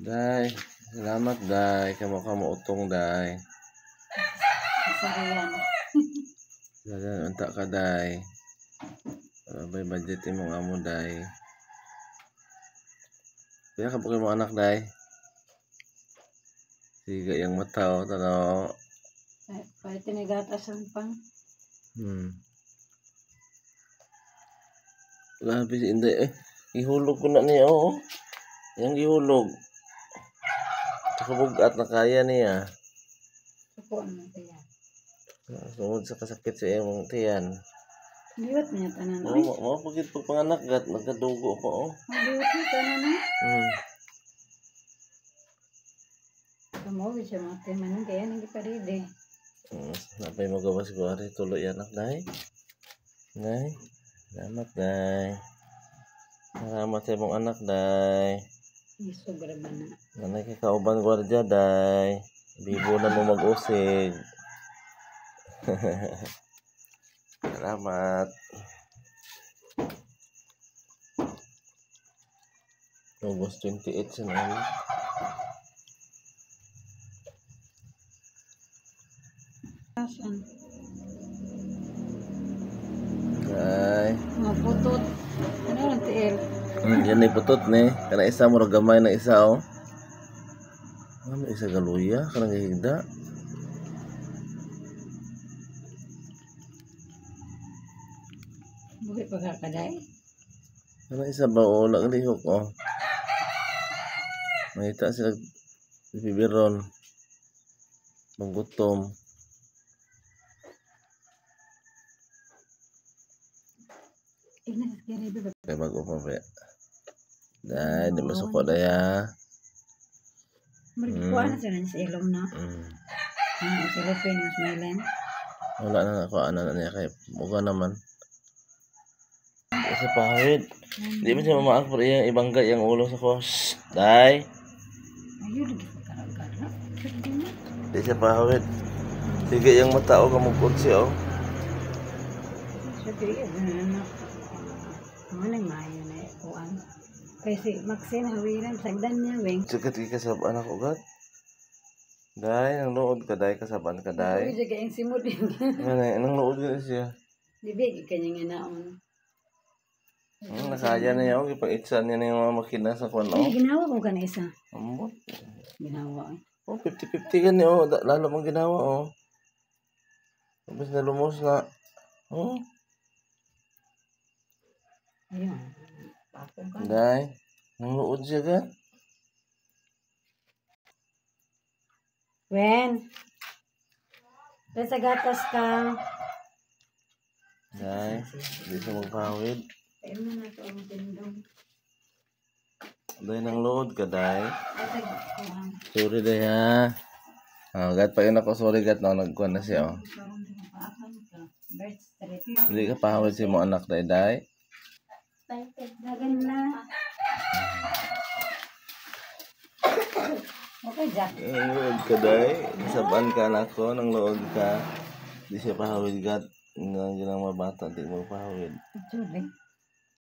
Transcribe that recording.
Day, salamat day. Kamu utong day. Sariyan. Dagan unta ka day. May budget imong amo day. Kaya ka po kayo mga anak day. Siga yung mata o tanaw. Pwede tinigatasan pang. Grabe si Inday eh. Ihulog ko na niya oh. Yang ihulog. Kabugat na kaya niya. Sukuan mo tiyan. Sungod sa kasakit sa iyong tiyan. Liwat niya tanan. Mga pagit pag panganak gat, nagkadugo ko oh. Liwat niya tanan. Kamu bisa mati man kaya nang iparide. Napay magawas ko ari tuloy anak day. Day. Salamat day. Salamat sa imong anak day. Sobra ba na? Nanay kay kauban gwardiya day. Bibo na mo mag-usig. Salamat. August 28 sa namin. Asan? Ay. Maputot. Ano ang tiil? Yan ay putot ni. Kana isa mo gamay na isa oh. Ano isa galuya kanang higda. Buhay pagkakaday? Ano isa ba o naglihok oh. Makita sila bibiron. Manggutom. Kaya mag-upa pa. Dahil di masuk ko daya. Marikuan na sila sa ilom na. Sa Philippines yung smiling. Wala na ako ana na niya kay mukha naman. Isa pahawid. Di ba siya mamaak pero iya ibangga yung ulo sa ko. Day. Ayun lagi pagkaragara. Di siya pahawid. Sige yung mata o kamukot siya o. Sabi anak. Ano mayo na kuan. Kasi Maxine hawiran sagdan niya weng. Sikat ka sa anak ko gat. Day, nang lood ka day kasaban ka day. Uy jaga ang simod din. Ano nang lood ka siya. Bibig kanya nga naon. Nakaya na yaw ipang-itsan niya na yung mga makina sa kwan o. Ginawa ko kana isa. Ambot. Ginawa eh. Oh, 50-50 gani oh. Lalo mong ginawa oh. Tapos na lumos na. Oh. Ayun. Pakong ka. Day. Nang lood siya ka. Wen. Sa gatas ka. Day. Hindi siya magpahawid. Ayun na na ito ang tindong. Day nang lood ka day. Ay, kuhan. Sorry day ha. Oh, gat pa yun ako. Sorry gat na nagkuhan na siya oh. Hindi ka pahawid si mo anak day day. Dagan na. Okay, Jack. Nang lood ka day. Saban ka na ko. Nang lood ka. Hindi siya pahawid gat. Nang ginang mabata. Hindi mo pahawid. Sorry.